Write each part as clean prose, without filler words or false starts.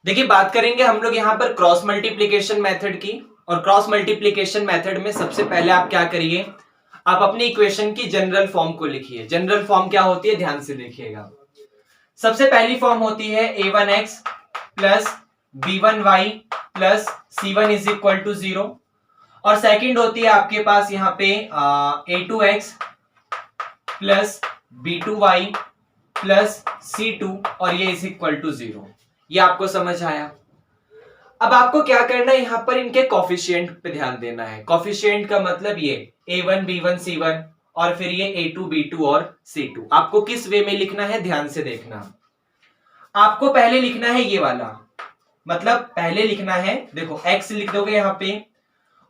देखिए बात करेंगे हम लोग यहाँ पर क्रॉस मल्टीप्लीकेशन मेथड की। और क्रॉस मल्टीप्लीकेशन मेथड में सबसे पहले आप क्या करिए, आप अपनी इक्वेशन की जनरल फॉर्म को लिखिए। जनरल फॉर्म क्या होती है, ध्यान से देखिएगा। सबसे पहली फॉर्म होती है a1x plus b1y plus c1 is equal to 0। और सेकंड होती है आपके पास यहाँ पे a2x plus b2y plus c2 और ये इज इक्वल टू 0। ये आपको समझ आया। अब आपको क्या करना है, यहां पर इनके कॉफिशिएंट पे ध्यान देना है। कॉफिशिएंट का मतलब ये a1 b1 c1 और फिर ये a2 b2 और c2। आपको किस वे में लिखना है, ध्यान से देखना। आपको पहले लिखना है ये वाला, मतलब पहले लिखना है, देखो x लिख दोगे यहां पे,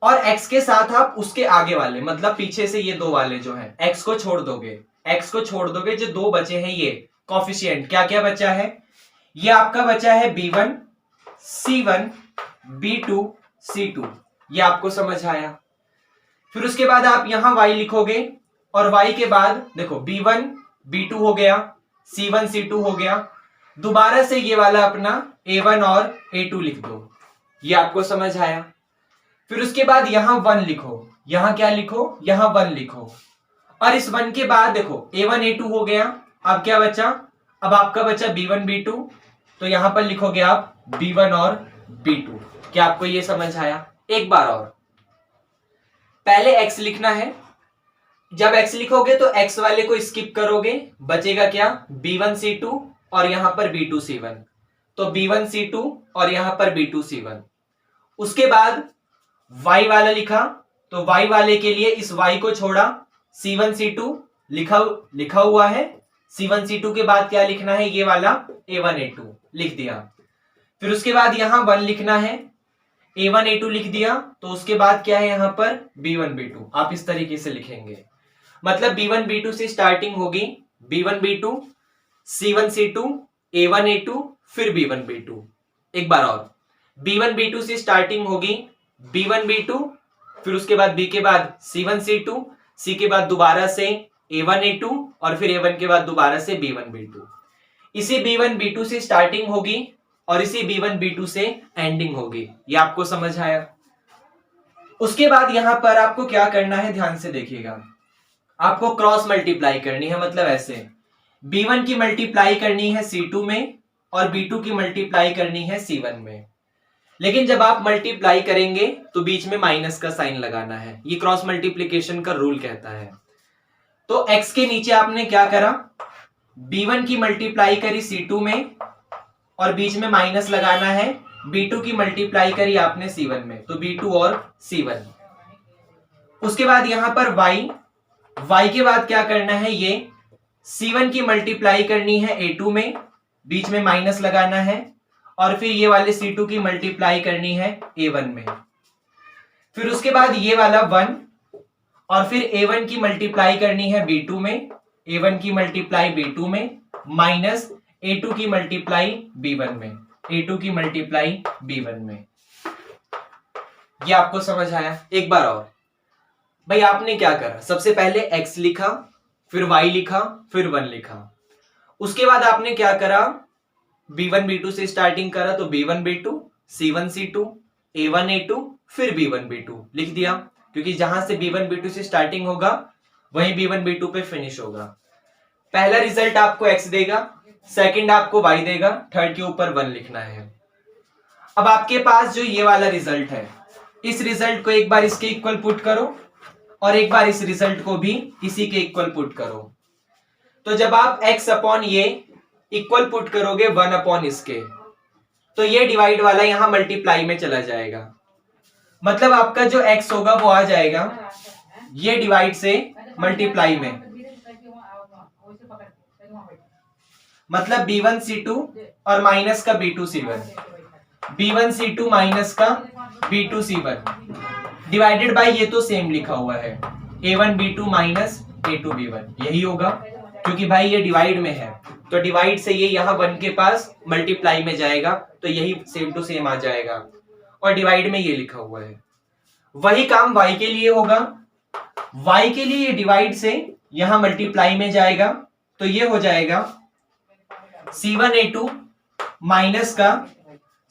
और x के साथ आप उसके आगे वाले, मतलब पीछे से ये दो वाले जो है x को छोड़ दोगे। x को छोड़ दोगे, जो दो बचे हैं ये कॉफिशिएंट, क्या क्या बचा है, ये आपका बचा है b1 c1 b2 c2। ये आपको समझ आया। फिर उसके बाद आप यहां y लिखोगे और y के बाद देखो b1 b2 हो गया, c1 c2 हो गया। दोबारा से ये वाला अपना a1 और a2 लिख दो। ये आपको समझ आया। फिर उसके बाद यहां 1 लिखो, यहां क्या लिखो, यहां 1 लिखो। और इस 1 के बाद देखो a1 a2 हो गया। अब क्या बचा, अब आपका बचा b1 b2, तो यहां पर लिखोगे आप b1 और b2। क्या आपको ये समझ आया? एक बार और, पहले x लिखना है। जब x लिखोगे तो x वाले को स्किप करोगे, बचेगा क्या, b1 c2 और यहां पर b2 c1। तो b1 c2 और यहां पर b2 c1। उसके बाद y वाला लिखा, तो y वाले के लिए इस y को छोड़ा, c1 c2 लिखा हुआ है। c1 c2 के बाद क्या लिखना है, ये वाला a1 a2 लिख दिया। फिर उसके बाद यहां 1 लिखना है, a1 a2 लिख दिया। तो उसके बाद क्या है यहां पर b1 b2, आप इस तरीके से लिखेंगे। मतलब b1 b2 से स्टार्टिंग होगी, b1 b2 c1 c2 a1 a2 फिर b1 b2। एक बार और, b1 b2 से स्टार्टिंग होगी, b1 b2 फिर उसके बाद b के बाद c1 c2, c के बाद दोबारा से a1 a2 और फिर a1 के बाद दोबारा से b1 b2। इसी b1 b2 से स्टार्टिंग होगी और इसी b1 b2 से एंडिंग होगी। ये आपको समझ आया। उसके बाद यहां पर आपको क्या करना है, ध्यान से देखिएगा। आपको क्रॉस मल्टीप्लाई करनी है, मतलब ऐसे b1 की मल्टीप्लाई करनी है c2 में और b2 की मल्टीप्लाई करनी है c1 में। लेकिन जब आप मल्टीप्लाई करेंगे तो बीच में माइनस का साइन लगाना है। ये क्रॉस मल्टीप्लीकेशन का रूल कहता है। तो x के नीचे आपने क्या करा, b1 की मल्टीप्लाई करी c2 में और बीच में माइनस लगाना है। b2 की मल्टीप्लाई करी आपने c1 में, तो b2 और c1। उसके बाद यहां पर y के बाद क्या करना है, ये c1 की मल्टीप्लाई करनी है a2 में, बीच में माइनस लगाना है। और फिर ये वाले c2 की मल्टीप्लाई करनी है a1 में। फिर उसके बाद ये वाला 1 और फिर a1 की मल्टीप्लाई करनी है b2 में, a1 की मल्टीप्लाई b2 में, माइनस a2 की मल्टीप्लाई b1 में, a2 की मल्टीप्लाई b1 में। ये आपको समझ आया? एक बार और, भाई आपने क्या करा, सबसे पहले x लिखा, फिर y लिखा, फिर 1 लिखा। उसके बाद आपने क्या करा, b1 b2 से स्टार्टिंग करा, तो b1 b2 c1 c2 a1 a2 फिर b1 b2 लिख दिया, क्योंकि जहां से b1 b2 से स्टार्टिंग होगा वहीं b1 b2 पे फिनिश होगा। पहला रिजल्ट आपको x देगा, सेकंड आपको y देगा, थर्ड के ऊपर 1 लिखना है। अब आपके पास जो ये वाला रिजल्ट है, इस रिजल्ट को एक बार इसके इक्वल पुट करो और एक बार इस रिजल्ट को भी इसी के इक्वल पुट करो। तो जब आप x अपॉन ये इक्वल पुट करोगे 1 अपॉन इसके, तो ये डिवाइड वाला यहां मल्टीप्लाई में चला जाएगा। मतलब आपका जो x होगा वो आ जाएगा ये डिवाइड से मल्टीप्लाई में, मतलब b1 c2 और माइनस का b2 c1, b1 c2 minus का b2 c1 डिवाइडेड बाय, ये तो सेम लिखा हुआ है, a1 b2 minus a2 b1। यही होगा, क्योंकि भाई ये डिवाइड में है, तो डिवाइड से ये यहां 1 के पास मल्टीप्लाई में जाएगा, तो यही सेम टू सेम आ जाएगा। और डिवाइड में ये लिखा हुआ है। वही काम y के लिए होगा। y के लिए ये डिवाइड से यहां मल्टीप्लाई में जाएगा, तो ये हो जाएगा c1 a2 माइनस का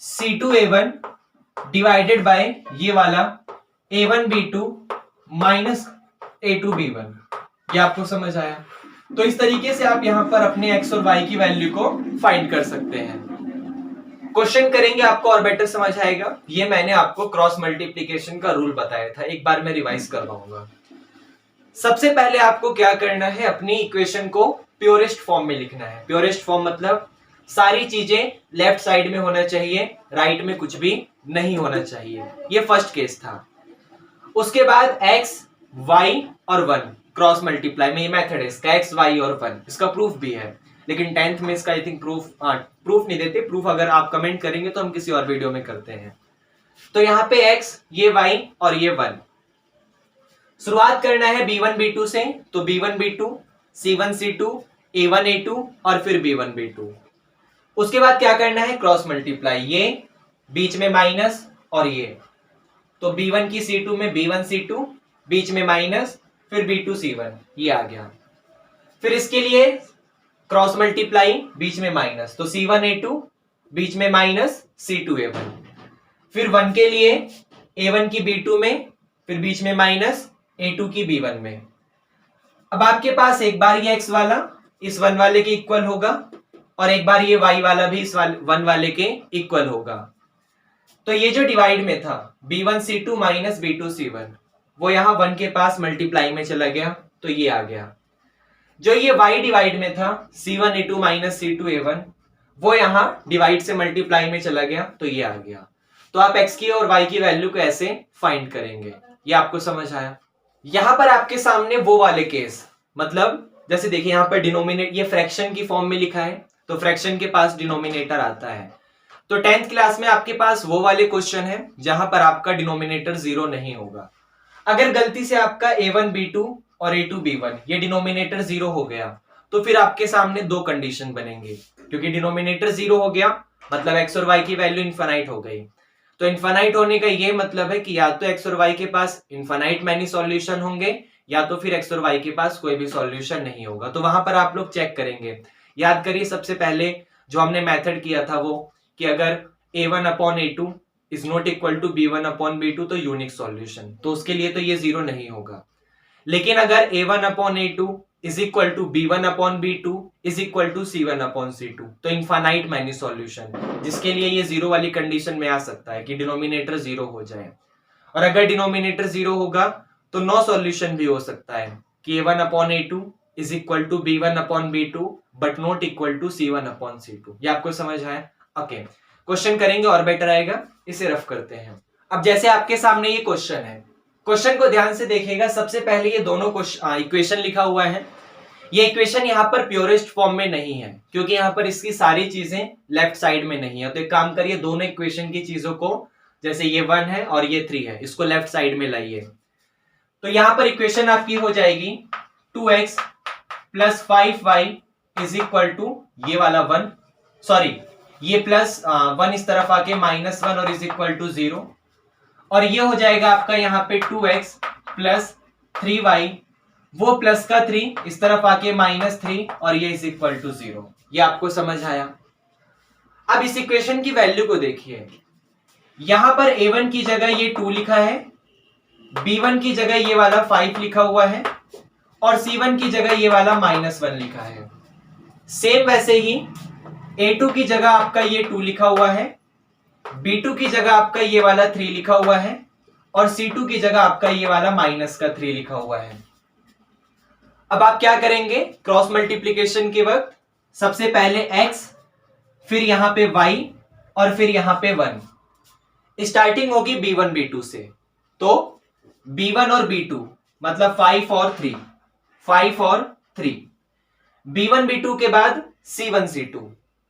C2A1 डिवाइडेड बाय ये वाला A1B2 माइनस A2B1। ये आपको समझ आया? तो इस तरीके से आप यहां पर अपने x और y की वैल्यू को फाइंड कर सकते हैं। क्वेश्चन करेंगे आपको और बेटर समझ आएगा। ये मैंने आपको क्रॉस मल्टीप्लिकेशन का रूल बताया था, एक बार मैं रिवाइज करवाऊंगा। सबसे पहले आपको क्या करना है, अपनी इक्वेशन को प्योरेस्ट फॉर्म में लिखना है। प्योरेस्ट फॉर्म मतलब सारी चीजें लेफ्ट साइड में होना चाहिए, राइट में कुछ भी नहीं होना चाहिए। ये फर्स्ट केस था। उसके बाद x, y और 1 क्रॉस मल्टीप्लाई में, ये मेथड है इसका, x, y और 1। इसका प्रूफ भी है, लेकिन 10th में इसका आई थिंक प्रूफ नहीं देते। प्रूफ अगर आप कमेंट करेंगे तो हम किसी और वीडियो में करते हैं। तो यहाँ पे x, ये y और ये 1। शुरुआत करना है b1 b2 से, तो b1 b2, c1 c2, a1 a2 और फिर b1 b2। उसके बाद क्या करना है, क्रॉस मल्टीप्लाई, ये बीच में माइनस और ये, तो b1 की c2 में b1 c2, बीच में माइनस, फिर b2 c1, ये आ गया। फिर इसके लिए क्रॉस मल्टीप्लाई, बीच में माइनस, तो c1 a2, बीच में माइनस, c2 a1। फिर 1 के लिए a1 की b2 में, फिर बीच में माइनस, a2 की b1 में। अब आपके पास एक बार ये x वाला इस 1 वाले के इक्वल होगा और एक बार ये y वाला भी इस 1 वाले के इक्वल होगा। तो ये जो डिवाइड में था b1 c2 minus b2 c1, वो यहां 1 के पास मल्टीप्लाई में चला गया, तो ये आ गया। जो ये y डिवाइड में था c1 a2 minus c2 a1, वो यहां डिवाइड से मल्टीप्लाई में चला गया, तो ये आ गया। तो आप x की और y की वैल्यू को ऐसे फाइंड करेंगे। ये आपको समझ आया? यहां पर आपके सामने वो वाले केस, मतलब जैसे देखिए यहां पर डिनोमिनेटर ये फ्रैक्शन की फॉर्म में लिखा है, तो फ्रैक्शन के पास डिनोमिनेटर आता है। तो 10th क्लास में आपके पास वो वाले क्वेश्चन है जहां पर आपका डिनोमिनेटर 0 नहीं होगा। अगर गलती से आपका a1 b2 और a2 b1 ये डिनोमिनेटर 0 हो गया, तो फिर आपके सामने दो कंडीशन बनेंगे, क्योंकि डिनोमिनेटर 0 हो गया मतलब x और y की वैल्यू इनफाइनाइट हो गई। तो इनफाइनाइट होने का ये मतलब है कि या तो x और y के पास इनफाइनाइट मैनी सॉल्यूशन होंगे, या तो फिर x और y के पास कोई भी सॉल्यूशन नहीं होगा। तो वहां पर आप लोग चेक करेंगे। याद करिए सबसे पहले जो हमने मेथड किया था वो, कि अगर a1 upon a2 is not equal to b1 upon b2 तो यूनिक सॉल्यूशन, तो उसके लिए तो ये 0 नहीं होगा। लेकिन अगर a1 upon a2 is equal to b1 upon b2 is equal to c1 upon c2, तो इनफाइनाइट मैनी सॉल्यूशन, जिसके लिए ये 0 वाली कंडीशन में आ सकता है कि डिनोमिनेटर 0 हो जाए। और अगर डिनोमिनेटर 0 होगा तो नो सॉल्यूशन भी हो सकता है कि a1 upon a2 is equal to b1 upon b2 but not equal to c1 upon c2। ये आपको समझ आया? ओके, क्वेश्चन करेंगे और बेटर आएगा। इसे रफ करते हैं। अब जैसे आपके सामने ये क्वेश्चन है, क्वेश्चन को ध्यान से देखिएगा। सबसे पहले ये दोनों इक्वेशन लिखा हुआ है। ये इक्वेशन यहाँ पर प्योरेस्ट फॉर्म में नहीं है, क्योंकि यहाँ पर इसकी सारी चीजें लेफ्ट साइड में नहीं है। तो एक काम करिए, दोनों इक्वेशन की चीजों को, जैसे ये 1 है और ये 3 है, इसको लेफ्ट साइड में लाइए। तो यहाँ पर इक्वेशन आपकी हो जाएगी 2x plus 5y is equal to ये वाला 1, सॉरी ये प्लस 1 इस तरफ आके -1 और इज इक्वल टू 0, और ये हो जाएगा आपका यहाँ पे 2x प्लस 3y, वो प्लस का 3 इस तरफ आके -3 और ये इज इक्वल टू 0। ये आपको समझ आया? अब इस इक्वेशन की वैल्यू को देखिए। यहां पर a1 की जगह ये 2 लिखा है, b1 की जगह ये वाला 5 लिखा हुआ है, और c1 की जगह ये वाला -1 लिखा है। सेम वैसे ही a2 की जगह आपका ये 2 लिखा हुआ है, b2 की जगह आपका ये वाला 3 लिखा हुआ है, और c2 की जगह आपका ये वाला -3 लिखा हुआ है। अब आप क्या करेंगे क्रॉस मल्टीप्लीकेशन के वक्त? सबसे पहले x, फिर यहां पे y और फिर यहां पे 1। स्टार्टिंग होगी b1 b2 से, तो b1 और b2 मतलब 5 और 3, 5 और 3। b1 b2 के बाद c1 c2,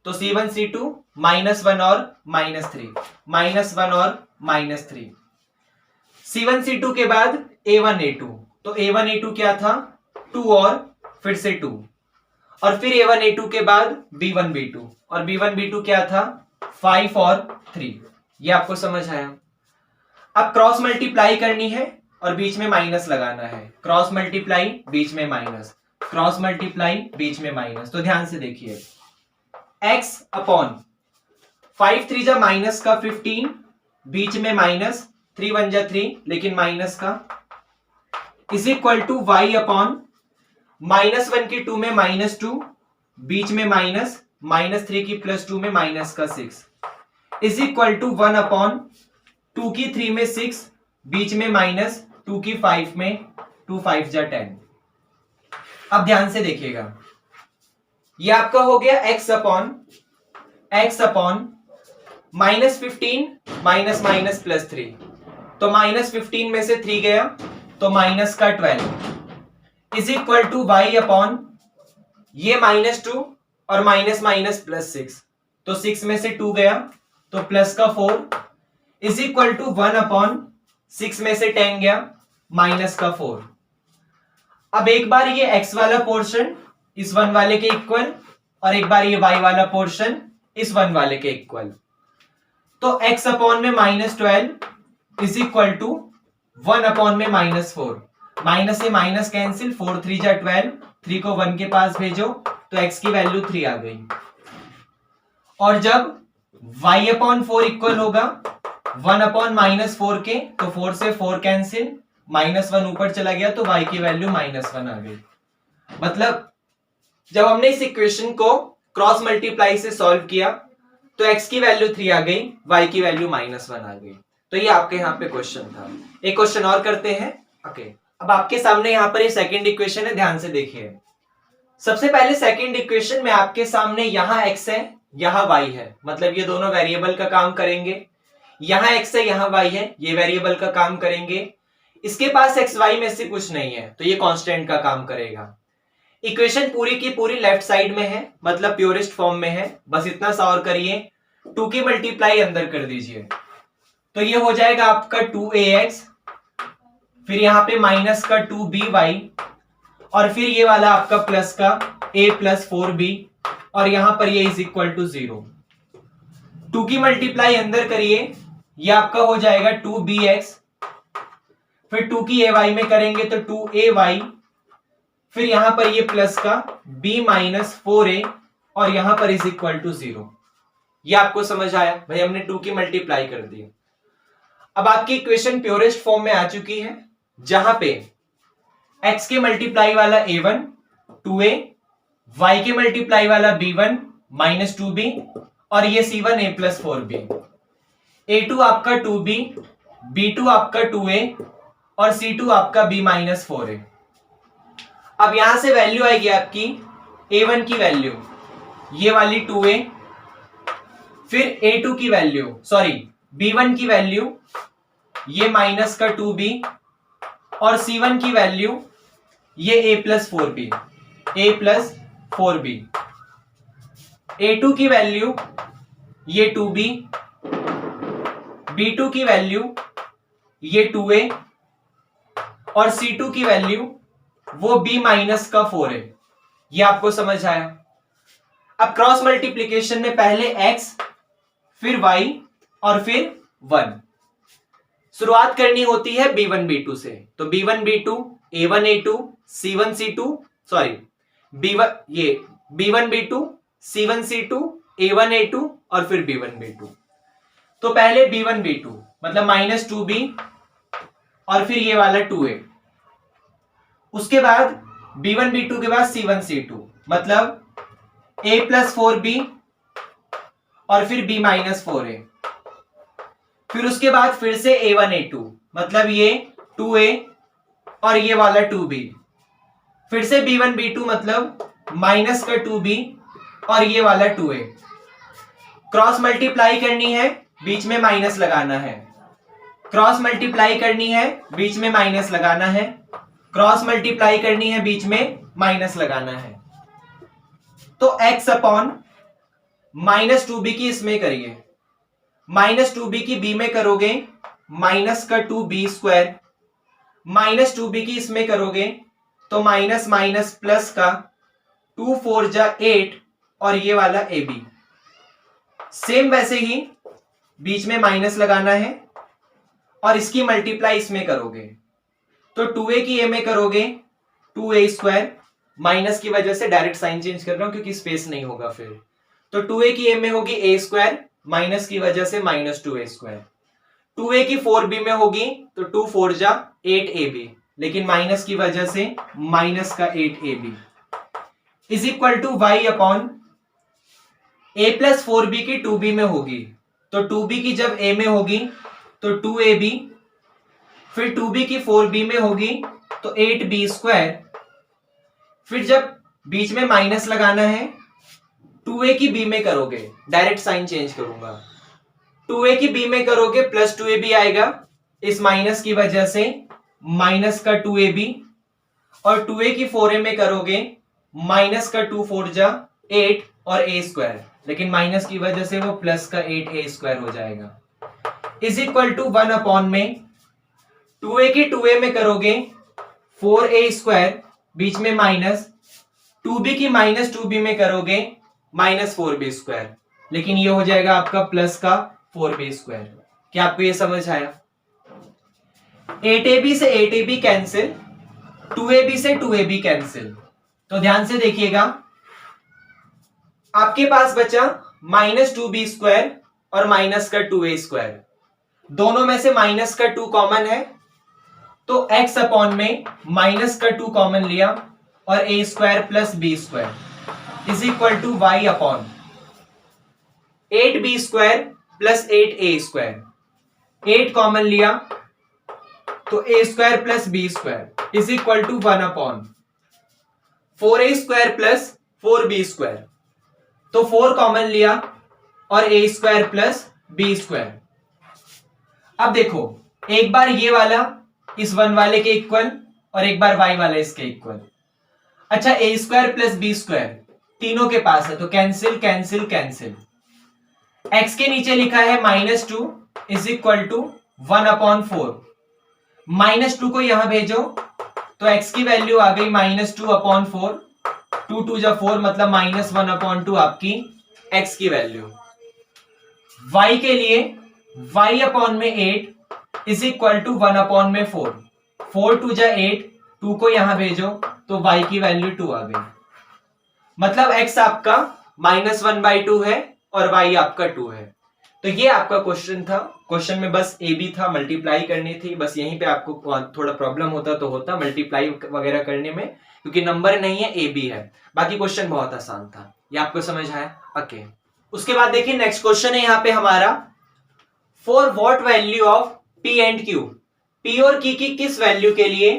तो c1 c2 -1 और -3, -1 और -3। c1 c2 के बाद a1 a2, तो a1 a2 क्या था? 2 और फिर से 2, और फिर a1 a2 के बाद b1 b2, और b1 b2 क्या था? 5 और 3। ये आपको समझ आया? अब क्रॉस मल्टीप्लाई करनी है और बीच में माइनस लगाना है। क्रॉस मल्टीप्लाई बीच में माइनस, क्रॉस मल्टीप्लाई बीच में माइनस। तो ध्यान से देखिए, x अपॉन 5 3 जा माइनस का 15, बीच में माइनस, 3 1 जा 3 लेकिन माइनस का, is equal to y upon -1 की 2 में -2, बीच में माइनस, -3 की +2 में माइनस का 6, इज इक्वल टू 1 अपॉन 2 की 3 में 6, बीच में माइनस, 2 की 5 में 2 5 जा 10। अब ध्यान से देखिएगा, ये आपका हो गया x अपॉन -15 माइनस माइनस +3, तो -15 में से 3 गया तो माइनस का 12 is equal to y upon ये -2 और माइनस माइनस +6, तो 6 में से 2 गया तो प्लस का 4 इज इक्वल टू 1 अपॉन 6 में से 10 गया माइनस का 4। अब एक बार ये x वाला पोर्शन इस 1 वाले के इक्वल और एक बार ये y वाला पोर्शन इस 1 वाले के इक्वल, तो x अपॉन में -12 इज इक्वल टू 1 अपॉन में -4, माइनस से माइनस कैंसिल, 4 3 जा 12, 3 को 1 के पास भेजो तो x की वैल्यू 3 आ गई। और जब y अपॉन 4 इक्वल होगा 1 अपॉन -4 के, तो 4 से 4 कैंसिल, -1 ऊपर चला गया तो y की वैल्यू -1 आ गई। मतलब जब हमने इस इक्वेशन को क्रॉस मल्टीप्लाई से सॉल्व किया तो x की वैल्यू 3 आ गई, y की वैल्यू -1 आ गई। तो ये आपके यहाँ पे क्वेश्चन था। एक क्वेश्चन और करते हैं। ओके, अब आपके सामने यहाँ पर ये सेकंड इक्वेशन है, ध्यान से देखिए। सबसे पहले सेकंड इक्वेशन में आपके सामने यहाँ x है, यहाँ y है, मतलब ये दोनों वेरिएबल का काम करेंगे। यहाँ x है, यहाँ y है, ये वेरिएबल का काम करेंगे। इसके पास x y में से कुछ नहीं है तो ये कांस्टेंट का काम करेगा। इक्वेशन पूरी की पूरी लेफ्ट साइड में है, मतलब प्योरेस्ट फॉर्म में है। बस इतना सा और करिए, 2 की मल्टीप्लाई अंदर कर दीजिए तो ये हो जाएगा आपका 2ax, फिर यहाँ पे माइनस का 2by और फिर ये वाला आपका प्लस का a प्लस 4b और यहां पर ये इज इक्वल टू 0। 2 की मल्टीप्लाई अंदर करिए, ये आपका हो जाएगा 2bx, फिर 2 की ay में करेंगे तो 2ay, फिर यहां पर ये प्लस का b माइनस 4a और यहां पर इज इक्वल टू 0। ये आपको समझ आया भाई, हमने 2 की मल्टीप्लाई कर दी। अब आपकी इक्वेशन प्योरेस्ट फॉर्म में आ चुकी है, जहां पे x के मल्टीप्लाई वाला a1 2a, y के मल्टीप्लाई वाला b1 माइनस 2b और ये c1 a plus 4b, a2 आपका 2b, b2 आपका 2a और c2 आपका b माइनस 4a। अब यहां से वैल्यू आएगी आपकी a1 की वैल्यू ये वाली 2a, फिर a2 की वैल्यू b1 की वैल्यू ये माइनस का 2b और c1 की वैल्यू ये a प्लस 4b, a2 की वैल्यू ये 2b, b2 की वैल्यू ये 2a और c2 की वैल्यू वो b माइनस का 4 है। ये आपको समझ आया। अब क्रॉस मल्टीप्लीकेशन में पहले x, फिर y और फिर 1। शुरुआत करनी होती है b1 b2 से, तो b1 b2 a1 a2 c1 c2 b1 b2 c1 c2 a1 a2 और फिर b1 b2। तो पहले b1 b2 मतलब माइनस 2b और फिर ये वाला 2a, उसके बाद b1 b2 के बाद c1 c2 मतलब a प्लस 4b और फिर b माइनस 4a, फिर उसके बाद फिर से a1 a2 मतलब ये 2a और ये वाला 2b, फिर से b1 b2 मतलब माइनस का 2b और ये वाला 2a। क्रॉस मल्टीप्लाई करनी है, बीच में माइनस लगाना है, क्रॉस मल्टीप्लाई करनी है, बीच में माइनस लगाना है, क्रॉस मल्टीप्लाई करनी है, बीच में माइनस लगाना है। तो x अपॉन माइनस 2b की इसमें करिए, माइनस 2b की b में करोगे माइनस का 2b स्क्वायर, माइनस 2b की इसमें करोगे तो माइनस माइनस प्लस का 2 4 जा 8 और ये वाला ab। सेम वैसे ही बीच में माइनस लगाना है और इसकी मल्टीप्लाई इसमें करोगे तो 2a की a में करोगे 2a स्क्वायर, माइनस की वजह से डायरेक्ट साइन चेंज कर रहा हूं क्योंकि स्पेस नहीं होगा फिर, तो 2a की a में होगी a स्क्वायर माइनस की वजह से -2a²। 2a की 4b में होगी तो 2 4 जा 8ab, लेकिन माइनस की वजह से माइनस का 8ab is equal to y upon a plus 4b की 2b में होगी तो 2b की जब a में होगी तो 2ab, फिर 2b की 4b में होगी तो 8b², फिर जब बीच में माइनस लगाना है 2a की b में करोगे, डायरेक्ट साइन चेंज करूंगा, 2a की b में करोगे प्लस 2ab आएगा, इस माइनस की वजह से माइनस का 2ab, और 2a की 4a में करोगे माइनस का 2 4 जा 8 और a², लेकिन माइनस की वजह से वो प्लस का 8a² हो जाएगा, इज इक्वल टू 1 अपॉन में 2a की 2a में करोगे 4a², बीच में माइनस, 2b की माइनस 2b में करोगे -4b², लेकिन ये हो जाएगा आपका प्लस का 4b²। क्या आपको ये समझ आया? 8ab से 8ab कैंसिल, 2ab से 2ab कैंसिल, तो ध्यान से देखिएगा, आपके पास बचा -2b² और माइनस का 2a², दोनों में से माइनस का 2 कॉमन है तो x अपॉन में माइनस का 2 कॉमन लिया और a² plus b² is equal to y upon 8b² plus 8a², 8 common लिया तो a² plus b² is equal to 1 upon 4a² plus 4b², तो 4 कॉमन लिया और a² प्लस b²। अब देखो, एक बार ये वाला इस 1 वाले के इक्वल और एक बार y वाला इसके इक्वल। अच्छा, a² प्लस b² तीनों के पास है तो कैंसिल कैंसिल कैंसिल, x के नीचे लिखा है -2 इज इक्वल टू 1 अपॉन 4, -2 को यहां भेजो तो x की वैल्यू आ गई -2 अपॉन 4, 2 2 जा 4 मतलब -1 अपॉन 2 आपकी x की वैल्यू। y के लिए y अपॉन में 8 इज इक्वल टू 1 अपॉन में 4, 4 2 जा 8, 2 को यहां भेजो तो y की वैल्यू 2 आ गई, मतलब x आपका -1/2 है और y आपका 2 है। तो ये आपका क्वेश्चन था, क्वेश्चन में बस a b था, मल्टीप्लाई करनी थी, बस यहीं पे आपको थोड़ा प्रॉब्लम होता तो होता मल्टीप्लाई वगैरह करने में, क्योंकि नंबर नहीं है a b है, बाकी क्वेश्चन बहुत आसान था। ये आपको समझ आया? ओके, उसके बाद देखिए नेक्स्ट क्वेश्चन है यहाँ पे हमारा, for what value of p and q, p और q की किस वैल्यू के लिए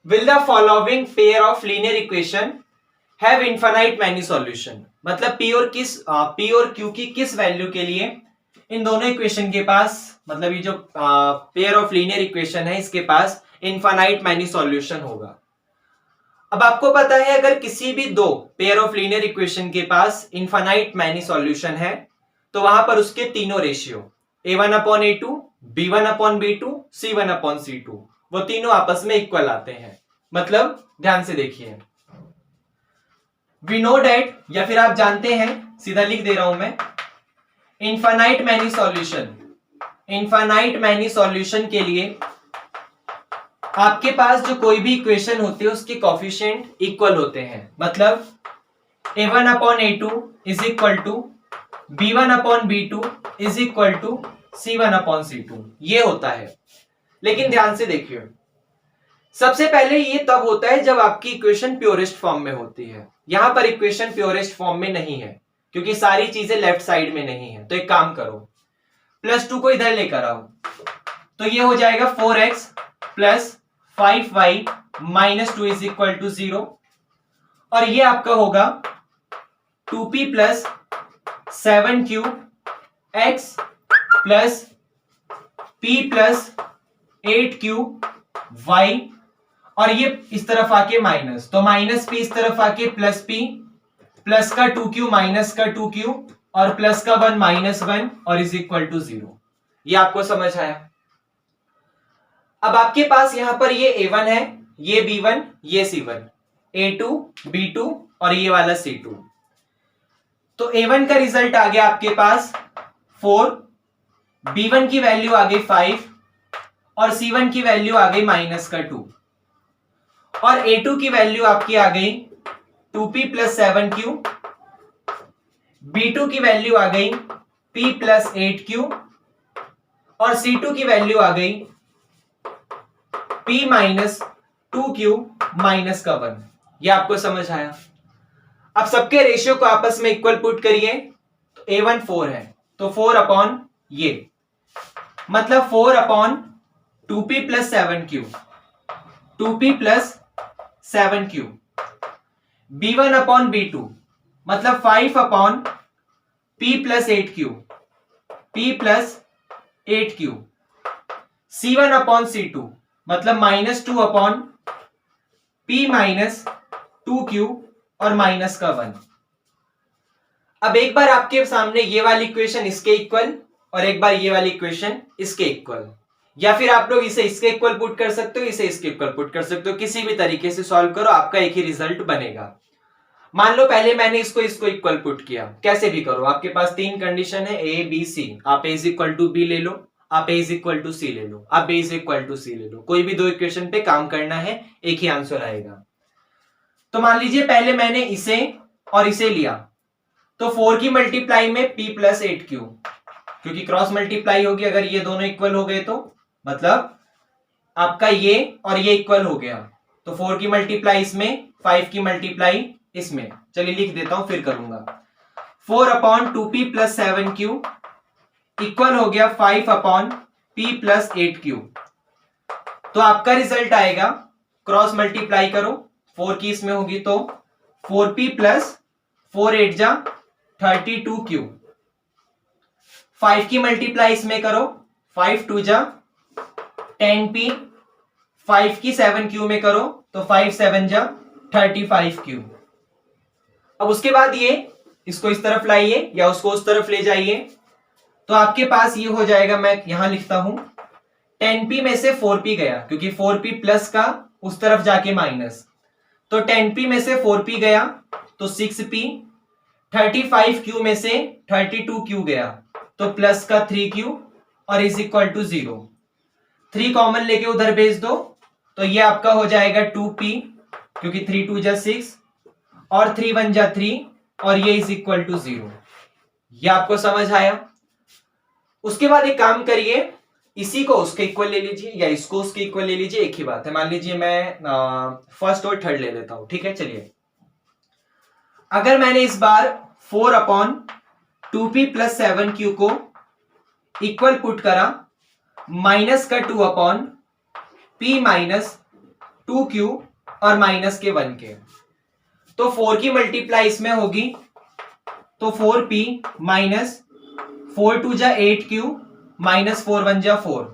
will the following pair of linear equation have infinite many solution, मतलब p और q की किस वैल्यू के लिए इन दोनों इक्वेशन के पास, मतलब ये जो पेयर ऑफ लीनियर इक्वेशन है इसके पास इनफाइनाइट मैनी सॉल्यूशन होगा। अब आपको पता है अगर किसी भी दो पेयर ऑफ लीनियर इक्वेशन के पास इनफाइनाइट मैनी सॉल्यूशन है तो वहां पर उसके तीनों रेशियो a1/a2, b1/b2, c1/c2 वो तीनों आपस में इक्वल आते हैं। मतलब ध्यान से देखिए, वी नो डेट, या फिर आप जानते हैं, सीधा लिख दे रहा हूं मैं, infinite many solution, infinite many solution के लिए आपके पास जो कोई भी इक्वेशन होती है उसके कोफिशिएंट इक्वल होते हैं। मतलब a1/a2 is equal to b1/b2 is equal to c1/c2, ये होता है। लेकिन ध्यान से देखिए, सबसे पहले ये तब होता है जब आपकी इक्वेशन प्योरेस्ट फॉर्म में होती है। यहां पर इक्वेशन प्योरेस्ट फॉर्म में नहीं है क्योंकि सारी चीजें लेफ्ट साइड में नहीं है। तो एक काम करो, +2 को इधर लेकर आओ, तो ये हो जाएगा 4x plus 5y minus 2 is equal to 0, और ये आपका होगा 2p plus 7q x plus p plus 8q y, और ये इस तरफ आके माइनस, तो माइनस p इस तरफ आके प्लस p, प्लस का 2q माइनस का 2q और प्लस का 1 माइनस 1 और इज इक्वल टू 0। ये आपको समझ आया? अब आपके पास यहां पर ये a1 है, ये b1, ये c1, a2 b2 और ये वाला c2। तो a1 का रिजल्ट आ गया आपके पास 4, b1 की वैल्यू आ गई 5 और c1 की वैल्यू आ गई माइनस का 2, और a2 की वैल्यू आपकी आ गई 2p प्लस 7q, b2 की वैल्यू आ गई P प्लस 8Q और C2 की वैल्यू आ गई P माइनस 2Q माइनस का 1। ये आपको समझ आया? अब सबके रेशियो को आपस में इक्वल पुट करिए तो A1 4 है तो 4 अपॉन ये मतलब 4 upon 2P plus 7Q 2P plus 7Q B1 upon B2 मतलब 5 upon P plus 8Q P plus 8Q C1 upon C2 मतलब -2 अपॉन P माइनस 2Q और माइनस का 1। अब एक बार आपके सामने ये वाली इक्वेशन इसके इक्वल और एक बार ये वाली इक्वेशन इसके इक्वल, या फिर आप लोग इसे इसके इक्वल पुट कर सकते हो, इसे इसके इक्वल पुट कर सकते हो, किसी भी तरीके से सॉल्व करो, आपका एक ही रिजल्ट बनेगा। मान लो पहले मैंने इसको इक्वल पुट किया, कैसे भी करो, आपके पास तीन कंडीशन है A B C, आप A is equal to B ले लो, आप A is equal to C ले लो, आप B is equal to C ले लो, कोई भी दो इक्वेशन पे काम करना है, एक ही आंसर आएगा। तो मान लीजिए पहले मैंने इसे और इसे लिया तो 4 की मल्टीप्लाई में P प्लस 8Q, क्योंकि क्रॉस मल्टीप्लाई होगी अगर ये दोनों इक्वल हो गए तो, मतलब आपका ये और ये इक्वल हो गया तो 4 की मल्टीप्लाई इसमें 5 की मल्टीप्लाई इसमें, चलिए लिख देता हूं फिर करूंगा। 4 upon 2P plus 7Q equal हो गया 5 अपॉन P प्लस 8Q। तो आपका रिजल्ट आएगा, क्रॉस मल्टीप्लाई करो, 4 की इसमें होगी तो 4P प्लस 4 8 जा 32Q, 5 की मल्टीप्लाई इसमें करो, 5 2 जा 10P, 5 की 7Q में करो तो 5 7 जा 35Q। अब उसके बाद ये इसको इस तरफ लाइए या उसको उस तरफ ले जाइए तो आपके पास ये हो जाएगा, मैं यहां लिखता हूं 10P में से 4P गया क्योंकि 4P प्लस का उस तरफ जाके माइनस, तो 10P में से 4P गया तो 6P, 35Q में से 32Q गया तो प्लस का 3Q और इज इक्वल टू 0। 3 कॉमन लेके उधर भेज दो तो ये आपका हो जाएगा 2P क्योंकि 3 2 जा 6 और 3 1 जा 3 और ये इज इक्वल टू 0। ये आपको समझ आया? उसके बाद एक काम करिए, इसी को उसके इक्वल ले लीजिए या इसको उसके इक्वल ले लीजिए, एक ही बात है। मान लीजिए मैं फर्स्ट और थर्ड ले लेता हूं, ठीक है। चलिए, अगर मैंने इस बार 4 अपॉन 2P प्लस 7Q को इक्वल पुट करा माइनस का 2 अपॉन P माइनस 2Q और माइनस के 1 के, तो 4 की मल्टीप्लाई इसमें होगी तो 4P माइनस 4 2 जा 8Q माइनस 4 1 जा 4,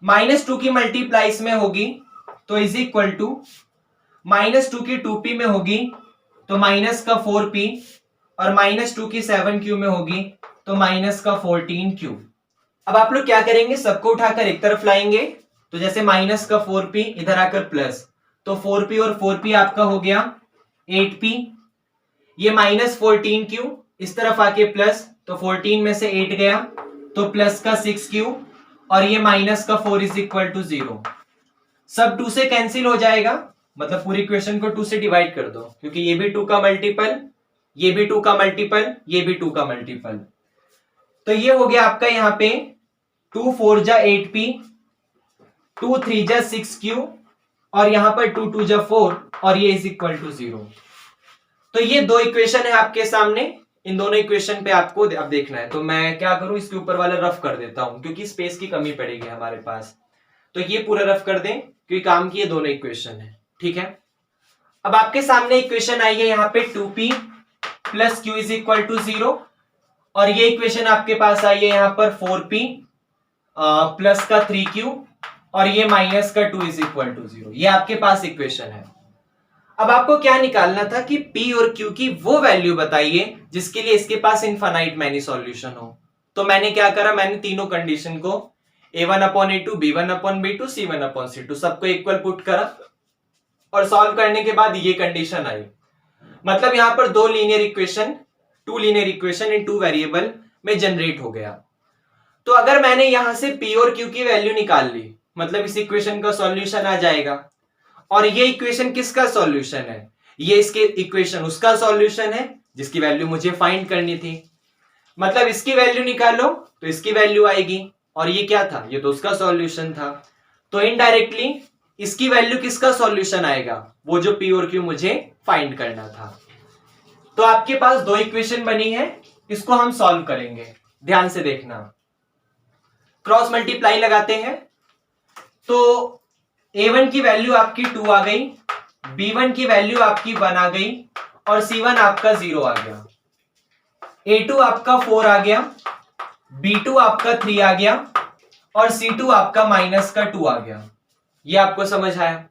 माइनस 2 की मल्टीप्लाई इसमें होगी तो इज इक्वल टू माइनस 2 की 2P में होगी तो माइनस का 4P और माइनस 2 की 7Q में होगी तो माइनस का 14Q। अब आप लोग क्या करेंगे, सबको उठाकर एक तरफ लाएंगे तो जैसे माइनस का 4P इधर आकर प्लस, तो 4P और 4P आपका हो गया 8P, ये माइनस 14Q इस तरफ आके प्लस, तो 14 में से 8 गया तो प्लस का 6Q और ये माइनस का 4 इज इक्वल टू 0। सब 2 से कैंसिल हो जाएगा, मतलब पूरी इक्वेशन को 2 से डिवाइड कर दो क्योंकि ये भी 2 का मल्टीपल, ये भी 2 का मल्टीपल, ये भी 2 का मल्टीपल, तो ये हो गया आपका यहाँ पे 2 4 जा 8P, 2 3 जा 6Q और यहां पर 2 2 जा 4 और ये इज इक्वल टू 0। तो ये दो इक्वेशन है आपके सामने, इन दोनों इक्वेशन पे आपको अब देखना है। तो मैं क्या करूं, इसके ऊपर वाला रफ कर देता हूं क्योंकि स्पेस की कमी पड़ेगी हमारे पास, तो ये पूरा रफ कर दें क्योंकि काम की ये दोनों इक्वेशन है, ठीक है। अब आपके सामने इक्वेशन आई है यहाँ पे 2P plus Q is equal to 0 और ये इक्वेशन आपके पास आई है यहाँ पर 4P प्लस का 3Q और ये माइनस का 2 इज इक्वल टू 0। ये आपके पास इक्वेशन है। अब आपको क्या निकालना था कि P और Q की वो वैल्यू बताइए जिसके लिए इसके पास इनफाइनाइट मैनी सॉल्यूशन हो। तो मैंने क्या करा, मैंने तीनों कंडीशन को A1 upon A2, B1 upon B2, C1 upon C2 सबको इक्वल पुट करा और सॉल्व करने के बाद ये कंडीशन आई, मतलब यहां पर दो linear equation, two linear equation in two variable में जनरेट हो गया। तो अगर मैंने यहां से P और Q की वैल्यू निकाल ली, मतलब इस इक्वेशन का सॉल्यूशन आ जाएगा। और ये इक्वेशन किसका सॉल्यूशन है, ये इसके इक्वेशन उसका सॉल्यूशन है जिसकी वैल्यू मुझे फाइंड करनी थी। मतलब इसकी वैल्यू निकालो तो इसकी वैल्यू आएगी, और ये क्या था, ये तो उसका सॉल्यूशन था, तो इनडायरेक्टली इसकी वैल्यू किसका सॉल्यूशन आएगा, वो जो पी और क्यू मुझे फाइंड करना था। तो आपके पास दो इक्वेशन बनी है, इसको हम सॉल्व करेंगे, ध्यान से देखना। क्रॉस मल्टीप्लाई लगाते हैं तो a1 की वैल्यू आपकी 2 आ गई, b1 की वैल्यू आपकी 1 आ गई और c1 आपका 0 आ गया, a2 आपका 4 आ गया, b2 आपका 3 आ गया और c2 आपका -2 आ गया। ये आपको समझ आया?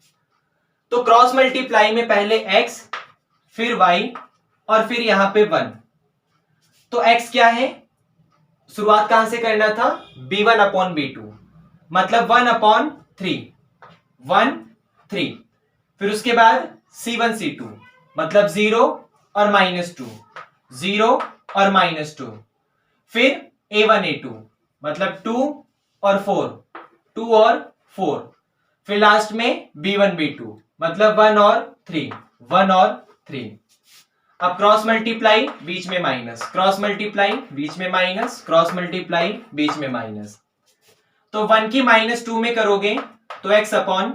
तो क्रॉस मल्टीप्लाई में पहले x फिर y और फिर यहां पे 1। तो x क्या है, शुरुआत कहां से करना था, b1 अपॉन b2 मतलब 1/3, 1/3। फिर उसके बाद c1 c2 मतलब 0 और -2, 0 और -2। फिर a1 a2 मतलब 2 और 4, 2 और 4। फिर लास्ट में b1 b2 मतलब 1 और 3, 1 और 3। अब क्रॉस मल्टीप्लाई बीच में माइनस, क्रॉस मल्टीप्लाई बीच में माइनस, क्रॉस मल्टीप्लाई बीच में माइनस। तो 1 की -2 में करोगे तो x अपॉन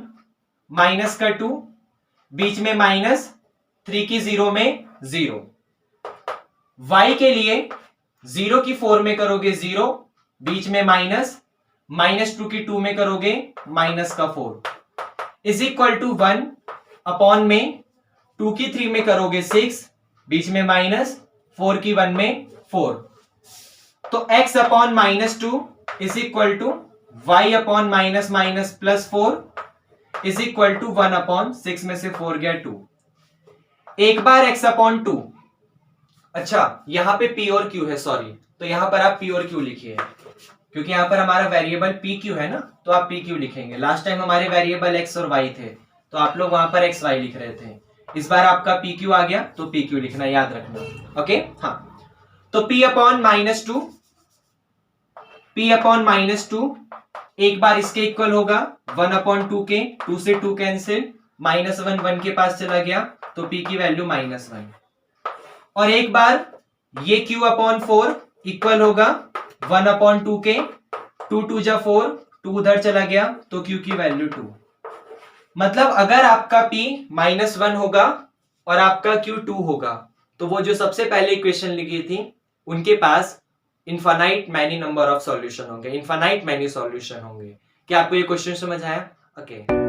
-2, बीच में माइनस, 3 की 0 में 0। y के लिए 0 की 4 में करोगे 0, बीच में माइनस, -2 की 2 में करोगे -4 इज इक्वल टू 1 अपॉन में 2 की 3 में करोगे 6, बीच में माइनस, 4 की 1 में 4। तो x upon -2 is equal to y upon -+4 is equal to 1 upon 6 में से 4 गया 2। एक बार x अपॉन 2, अच्छा यहां पे p और q है, सॉरी, तो यहां पर आप p और q लिखिए, क्योंकि यहां पर हमारा वेरिएबल p q है ना, तो आप p q लिखेंगे। लास्ट टाइम हमारे वेरिएबल x और y थे, तो आप लोग वहां पर x y लिख रहे थे। इस बार आपका p q आ गया तो p q लिखना, याद रखना। ओके, हाँ, तो p अपॉन -2 एक बार इसके इक्वल होगा 1/2 के, 2 से 2 कैंसिल, -1 1 के पास चला गया तो p की वैल्यू -1। और एक बार ये q अपॉन 4 इक्वल होगा 1/2 के, 2 2 जा 4, 2 उधर चला गया तो q की वैल्यू 2। मतलब अगर आपका p -1 होगा और आपका q 2 होगा तो वो जो सबसे पहले इक्वेशन लिखी थी उनके पास infinite many number of solution होंगे, इनफाइनाइट मैनी सॉल्यूशन होंगे। क्या आपको ये क्वेश्चन समझ आया? ओके।